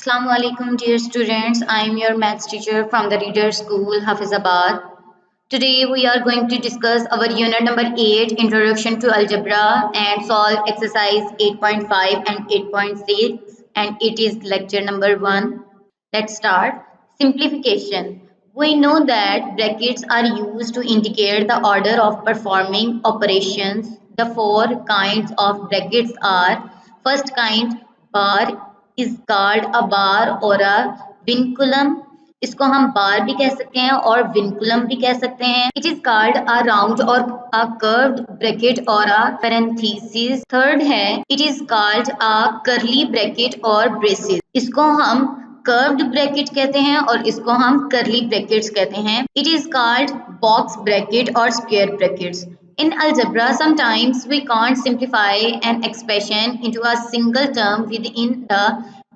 Assalamualaikum dear students, I am your maths teacher from the Reader School, Hafizabad. Today we are going to discuss our unit number 8, Introduction to Algebra, and solve exercise 8.5 and 8.6, and it is lecture number 1. Let's start. Simplification. We know that brackets are used to indicate the order of performing operations. The four kinds of brackets are: first kind, bar, is called a bar or a vinculum. इसको हम बार भी कह सकते हैं और vinculum भी कह सकते हैं. It is called a round और अ कर्व्ड ब्रैकेट और अ पैरेंथेसिस. थर्ड है, it is called a curly bracket और ब्रेसेस. इसको हम कर्व्ड ब्रैकेट कहते हैं और इसको हम कर्ली ब्रैकेट्स कहते हैं. It is called box bracket और square brackets. In algebra, sometimes we can't simplify an expression into a single term within the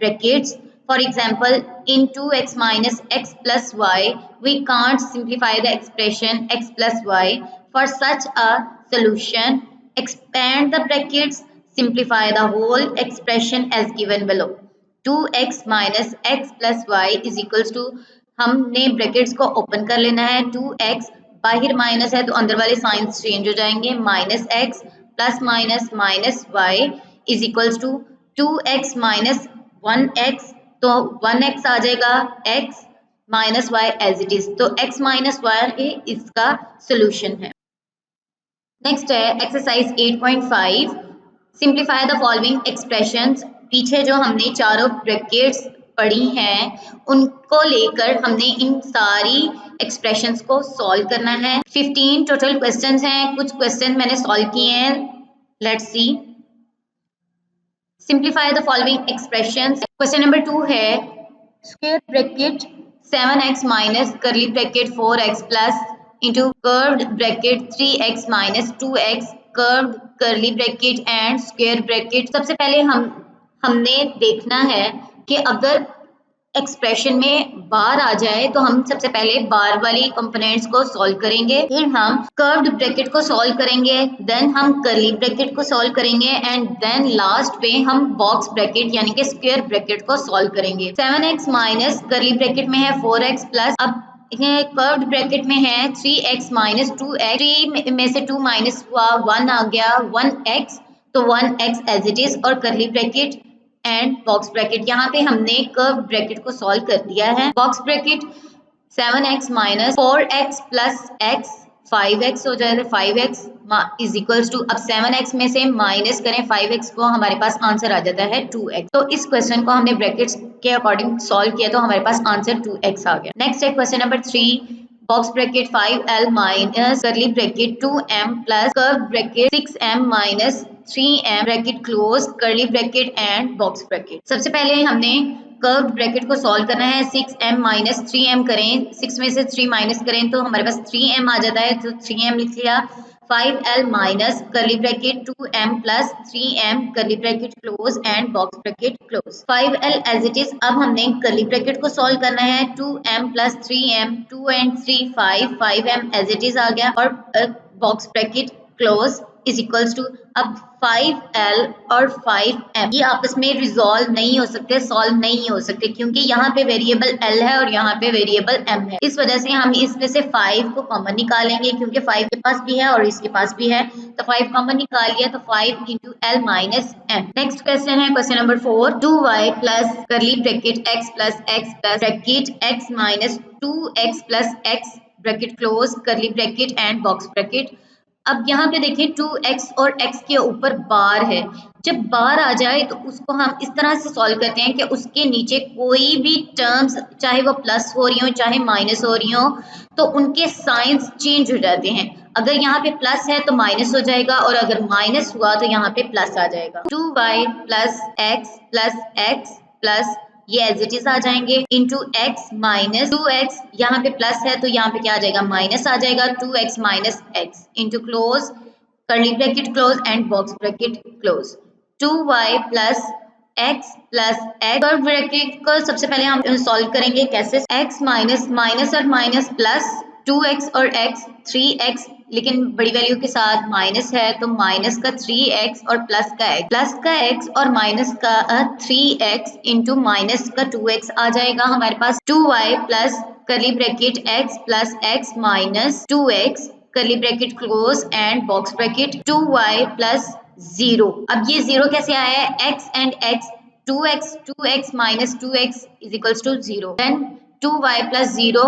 brackets. For example, in 2x minus x plus y, we can't simplify the expression x plus y. For such a solution, expand the brackets, simplify the whole expression as given below. 2x minus x plus y is equals to, हमने brackets को open कर लेना है. 2x बाहर minus है तो अंदर वाले साइंस चेंज हो जाएंगे. Minus X plus minus minus Y is equals to 2x minus 1x, तो 1x आ जाएगा, x minus Y as it is. तो x माइनस वाई इसका सोल्यूशन है. नेक्स्ट है exercise 8.5. Simplify the following expressions. पीछे जो हमने चारों ब्रैकेट्स पढ़ी हैं उनको लेकर हमने इन सारी एक्सप्रेशंस को सॉल्व करना है. 15 टोटल क्वेश्चंस हैं. कुछ क्वेश्चन मैंने सॉल्व किए हैं. Let's see. Simplify the following expressions. Question number 2 है स्क्वायर ब्रैकेट 7x माइनस करली bracket 4x plus into curved bracket 3x minus 2x curved करली ब्रैकेट एंड स्क्वायर ब्रैकेट. सबसे पहले हमने देखना है कि अगर एक्सप्रेशन में बार आ जाए तो हम सबसे पहले बार वाली कंपोनेंट्स को सॉल्व करेंगे, फिर हम कर्व्ड ब्रैकेट को सॉल्व करेंगे, देन हम कर्ली ब्रैकेट को सॉल्व करेंगे एंड देन लास्ट पे हम बॉक्स ब्रैकेट यानी कि स्क्वायर ब्रैकेट को सॉल्व करेंगे. 7x माइनस कर्ली ब्रैकेट में है 4x प्लस, अब कर्व्ड ब्रैकेट में है 3x माइनस 2x. 3 में से 2 माइनस हुआ 1 आ गया 1x, तो 1x एज इट इज. और curly bracket and box bracket, यहाँ पे हमने कर्व ब्रैकेट को सॉल्व कर दिया है. Box bracket 7x minus 4x plus x 5x हो जाएगा. 5x इज इक्वल्स टू, अब 7x में से माइनस करें 5x को, हमारे पास आंसर आ जाता है 2x. तो इस क्वेश्चन को हमने ब्रैकेट्स के अकॉर्डिंग सॉल्व किया तो हमारे पास आंसर 2x आ गया. नेक्स्ट है question number 3. Box bracket 5l minus करली bracket 2m plus curve bracket 6m minus 3m bracket close curly bracket and box bracket. सबसे पहले हमने कर्व्ड ब्रैकेट को सॉल्व करना है. 6m माइनस 3m करें, 6 में से 3 माइनस करें तो हमारे पास 3m आ जाता है, तो 3m लिख लिया. 5l माइनस करली bracket 2m plus 3m curly bracket close and box bracket close. 5l as it is. अब हमने करली ब्रैकेट को सॉल्व करना है. 2m plus 3m 2 and 3 5m as it is आ गया और box bracket close is equals to, अब 5l और 5m ये आपस में रिजॉल्व नहीं हो सकते, सॉल्व नहीं हो सकते, क्योंकि यहाँ पे वेरिएबल l है और यहाँ पे वेरिएबल m है. इस वजह से हम इसमें से 5 को कॉमन निकालेंगे, क्योंकि 5 के पास भी है और इसके पास भी है, तो 5 कॉमन निकाल लिया तो 5 into l minus m. Next question है question number 4. 2y plus curly bracket x plus x plus bracket x minus 2x plus x bracket close curly bracket and box bracket. अब यहाँ पे देखिए 2x और x के ऊपर बार है. जब बार आ जाए तो उसको हम इस तरह से सॉल्व करते हैं कि उसके नीचे कोई भी टर्म्स, चाहे वो प्लस हो रही हो चाहे माइनस हो रही हो, तो उनके साइंस चेंज हो जाते हैं. अगर यहाँ पे प्लस है तो माइनस हो जाएगा और अगर माइनस हुआ तो यहाँ पे प्लस आ जाएगा. 2y प्लस x प्लस ये एज इट इज आ जाएंगे इंटू x माइनस 2x. यहाँ पे प्लस है तो यहाँ पे क्या आ जाएगा, माइनस आ जाएगा. 2x minus x into close curly bracket close and box bracket close. 2y plus x curve bracket को सबसे पहले हम सॉल्व करेंगे. कैसे? x माइनस माइनस और माइनस प्लस 2x और x 3x, लेकिन बड़ी वैल्यू के साथ माइनस है तो माइनस का 3x और प्लस का x और माइनस का 3x इंटू माइनस का 2x आ जाएगा हमारे पास 2y plus curly bracket x plus x minus 2x curly bracket close and box bracket 2y plus 0। अब ये 0 कैसे आया है, x and x 2x minus 2x is equals to 0, then 2y plus 0,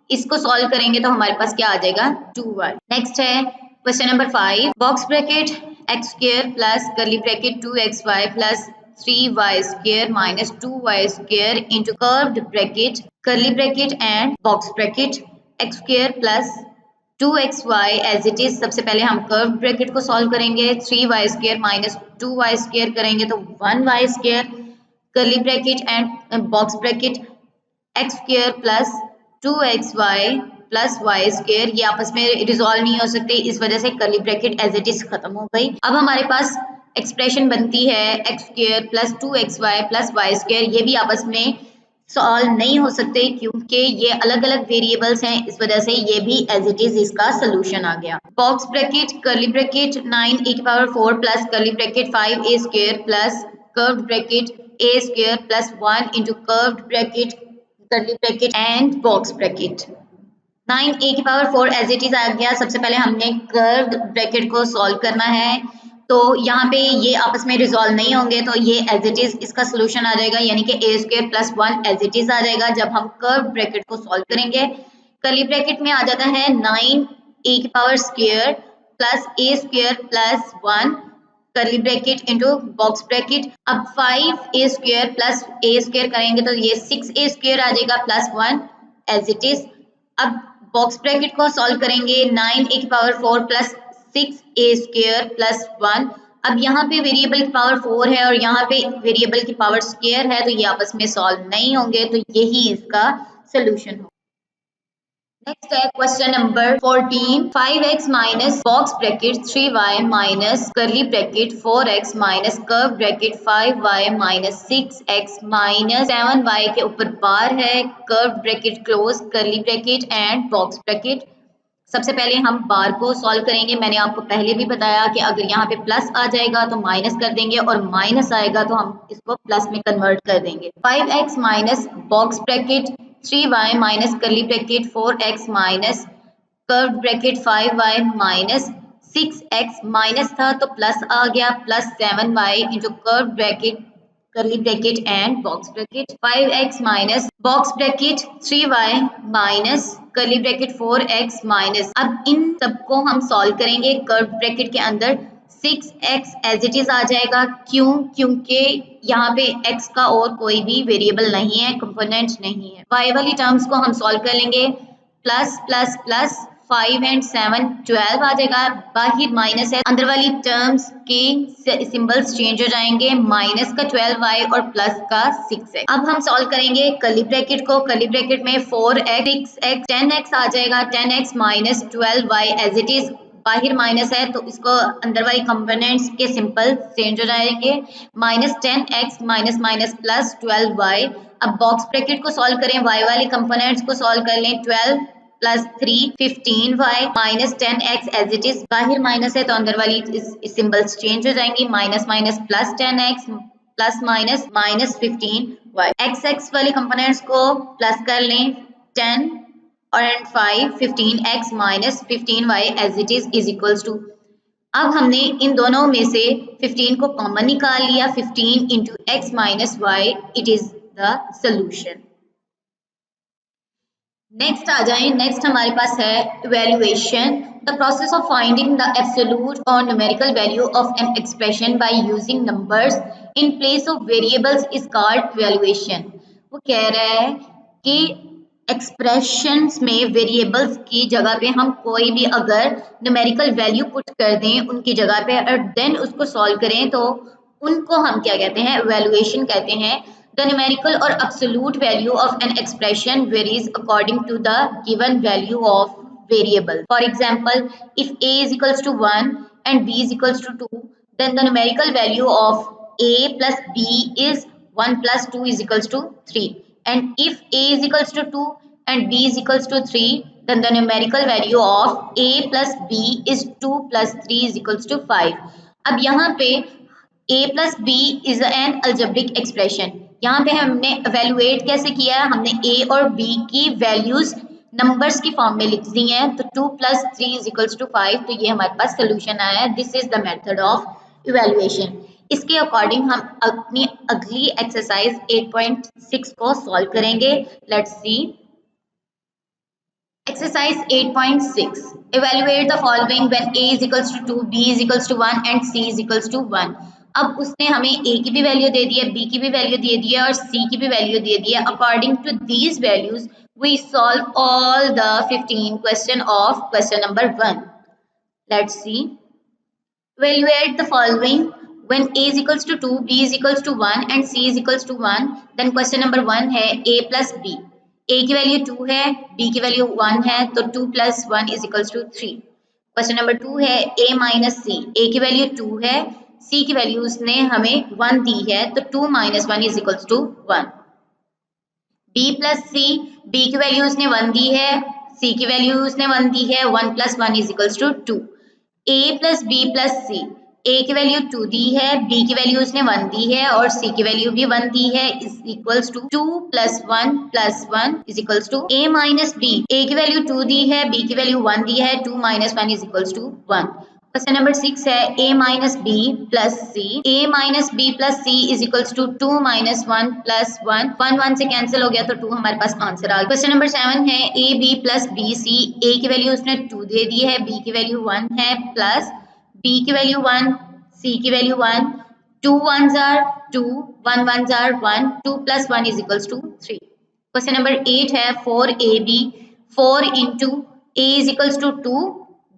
इसको सॉल्व करेंगे तो हमारे पास क्या आ जाएगा 2y। नेक्स्ट है question number 5, box bracket x square plus curly bracket 2xy plus 3y square minus 2y square into curved bracket curly bracket and box bracket x square plus 2xy as it is. सबसे पहले हम curved bracket को solve करेंगे, 3y square minus 2y square करेंगे तो 1y square curly bracket and box bracket x square plus 2xy plus Y square, ये आपस में रिजॉल्व नहीं हो सकते, इस वजह से curly bracket as it is खत्म हो गई। अब हमारे पास एक्सप्रेशन बनती है x square plus 2xy plus Y square, ये भी आपस में सॉल्व नहीं हो सकते क्योंकि ये अलग अलग वेरिएबल्स हैं, इस वजह से ये भी एज इट इज इसका सोल्यूशन आ गया। Box bracket curly bracket 9a⁴ plus curly bracket 5a square plus curved bracket a square plus 1 into curved bracket curly bracket and box bracket 9a⁴ as it is आ गया। सबसे पहले हमने curved bracket को solve करना है, तो यहाँ पे ये आपस में रिजॉल्व नहीं होंगे तो ये एज इट इज इसका सोल्यूशन आ जाएगा, यानी कि a square plus 1 as it is आ जाएगा जब हम कर्व्ड ब्रैकेट को सॉल्व करेंगे। कर्ली ब्रैकेट में आ जाता है 9a square plus a square plus 1 curly bracket into box bracket. अब 5a square plus a square करेंगे तो ये 6a स्क्वायर आ जाएगा प्लस 1 एज इट इज। अब बॉक्स ब्रैकेट को सॉल्व करेंगे, 9a⁴ plus 6a square plus 1। अब यहाँ पे वेरिएबल की पावर 4 है और यहाँ पे वेरिएबल की पावर स्क्वायर है, तो ये आपस में सॉल्व नहीं होंगे, तो यही इसका सोल्यूशन होगा। नेक्स्ट है question number 14, 5x minus box bracket 3y minus करली bracket 4x minus curve bracket 5y minus 6x minus 7y के ऊपर बार है, curve bracket close curly bracket and box bracket. सबसे पहले हम बार को सॉल्व करेंगे। मैंने आपको पहले भी बताया कि अगर यहाँ पे प्लस आ जाएगा तो माइनस कर देंगे और माइनस आएगा तो हम इसको प्लस में कन्वर्ट कर देंगे। 5x minus box bracket 3y minus करली bracket 4x minus curved bracket 5y minus 6x minus था तो प्लस आ गया plus 7y into curved bracket curly bracket and box bracket 5x minus box bracket 3y minus curly bracket 4x minus. अब इन सबको हम solve करेंगे, curve bracket के अंदर 6x as it is आ जाएगा, क्यों? क्योंकि यहाँ पे x का और कोई भी वेरिएबल नहीं है, कंपोनेंट नहीं है। y वाली टर्म्स को हम सॉल्व कर लेंगे, प्लस प्लस प्लस 5 एंड 7 12 आ जाएगा, बाहर माइनस है, अंदर वाली टर्म्स के सिंबल्स चेंज हो जाएंगे, माइनस का 12y और प्लस का 6x। अब हम सॉल्व करेंगे कर्ली ब्रैकेट को, कर्ली ब्रैकेट में 4x 6x 10x आ जाएगा, 10x minus 12y as it is, बाहर माइनस है तो इसको अंदर वाली कंपोनेंट्स के सिंपल चेंज हो जाएंगे, minus 10x minus minus plus 12y। अब बॉक्स ब्रैकेट को सॉल्व करें, y वाले कंपोनेंट्स को सॉल्व कर लें, 12 plus 3 15y minus 10x as it is, बाहर माइनस है तो अंदर वाली सिंबल्स चेंज हो जाएंगी, minus minus plus 10x plus minus minus 15y। x वाले कंपोनेंट्स को प्लस कर लें, 10 और 5 15x minus 15y as it is equals to, अब हमने इन दोनों में से 15 को कॉमन निकाल लिया, 15 into x minus y, it is the solution. Next आ जाए, नेक्स्ट हमारे पास है evaluation, the process of finding the absolute और numerical value of an expression by using numbers in place of variables is called evaluation. वो कह रहा है कि एक्सप्रेशंस में वेरिएबल्स की जगह पे हम कोई भी अगर न्यूमेरिकल वैल्यू पुट कर दें उनकी जगह पे और देन उसको सॉल्व करें तो उनको हम क्या कहते हैं, इवैल्यूएशन कहते हैं। The numerical or absolute value of an expression varies according to the given value of variable. For example, if a is equals to 1 and b is equals to 2, then the numerical value of a plus b is 1 plus 2 is equals to 3. And if a is equals to 2 and b is equals to 3, then the numerical value of a plus b is 2 plus 3 is equals to 5. अब यहाँ पे a plus b is an algebraic expression. यहाँ पे हमने evaluate कैसे किया है, हमने a और b की values नंबर्स की फॉर्म में लिख दी हैं, तो 2 plus 3 is equals to 5, तो ये हमारे पास सोल्यूशन आया है. This is the method of evaluation. इसके अकॉर्डिंग हम अपनी अगली एक्सरसाइज 8.6 को सॉल्व करेंगे. Let's see. Exercise 8.6. Evaluate the following when a is equals to 2, b is equals to 1 and c is equals to 1. अब उसने हमें a की भी वैल्यू दे दी है, b की भी वैल्यू दे दी है और c की भी वैल्यू दे दी है. According to these values, we solve all the 15 question of question number 1. Let's see. Evaluate the following when a is equals to 2, b is equals to 1 and c is equals to 1. Then question number 1 है a plus b. a की value 2 है, b की value 1 है, तो 2 plus 1 is equals to 3. Question number 2 है a minus c. a की value 2 है, c की वैल्यू उसने हमें 1 दी है, तो 2 minus 1 is equals to 1. b plus c. b की वैल्यू उसने 1 दी है, c की वैल्यू उसने 1 दी है, 1 plus 1 is equals to 2. a plus b plus c. a की वैल्यू 2 दी है, b की वैल्यू उसने 1 दी है और c की वैल्यू भी 1 दी है, is equals to 2 plus 1 is equals to a minus b. a की वैल्यू 2 दी है, b की वैल्यू 1 दी है, 2 minus 1 is equals to 1. Question number 6 है a minus b plus c. a minus b plus c is equals to 2 minus 1 plus 1. 1 से cancel हो गया तो 2 हमारे पास आंसर आ गया. क्वेश्चन नंबर 7 है a b plus b c. a की value उसने 2 दे दी है, b की वैल्यू 1 है, प्लस b की वैल्यू 1, c की value 1, 2 1s are 2, 1 1s are 1, 2 plus 1 is equals to 3. Question number 8 है 4ab. 4 into a is equals to 2,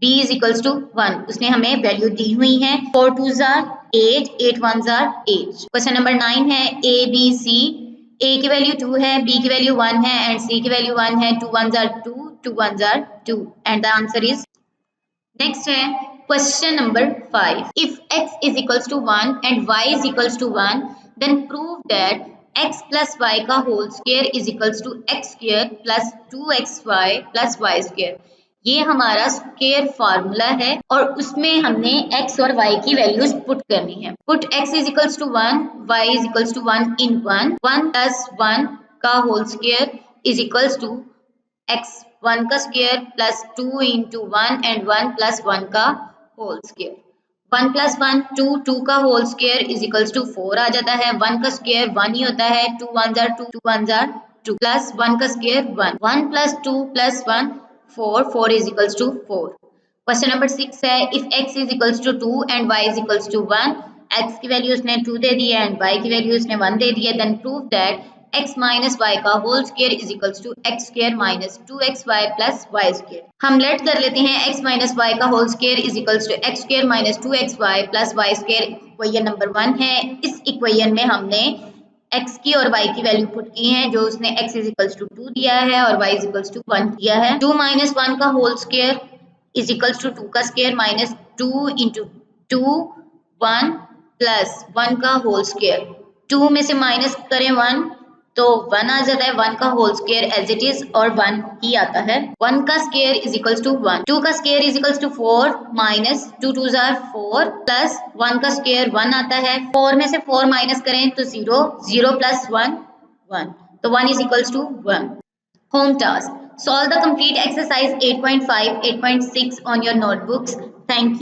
b is equals to 1. उसने हमें वैल्यू दी हुई है, 4 2s are 8, 8 1s are 8. Question number 9 है a b c. a की value 2 है, b की value 1 है एंड c की वैल्यू 1 है, 2 1s are 2, 2 1s are 2 and the answer is. Next है question number 5. If x is equals to 1 and y is equals to 1, then prove that x plus y का whole square is equals to x square plus 2xy plus y square. ये हमारा square formula है और उसमें हमने x और y की values put करनी है. Put x is equals to 1, y is equals to 1 in 1. 1 plus 1 का whole square is equals to x 1 का square plus 2 into 1 and 1 plus 1 का होल स्क्वायर. 1 plus 1 2, 2 का whole square is equals to 4 आ जाता है. 1 का स्क्वायर 1 ही होता है, 2 1s are 2, 2 1s are 2 plus 1 का square 1. 1 plus 2 plus 1 4, 4 is equals to 4. Question number 6 है if x is equals to 2 and y is equals to 1. x की वैल्यू उसने 2 दे दी है एंड y की वैल्यू उसने 1 दे दी है. Then prove that x minus y का whole square is equals to x square minus 2xy plus Y square. हम लेट कर लेते हैं x माइनस वाई का whole square is equals to x square minus 2xy plus Y square. Equation number 1 है. इस equation में हमने x की और y की वैल्यू पुट की है, जो उसने x इज इक्वल्स टू 2 दिया है और y इज इक्वल्स टू 1 दिया है. 2 माइनस 1 का whole square is equals to 2 का स्क्वायर माइनस 2 इंटू 2 1 प्लस 1 का होल स्क्वायर. 2 में से माइनस करें 1 तो 1 आ जाता है. 1 का whole square as it is और 1 ही आता है. 1 का स्क्वायर इज इक्वल्स टू 1. 2 का square is equals to 4 minus 2 2s are 4 plus 1 का स्क्वायर 1 आता है. 4 में से 4 माइनस करें तो 0, 0 प्लस 1 1, तो 1 is equals to 1. Home task. Solve the complete exercise 8.5, 8.6 on your notebooks. Thank you.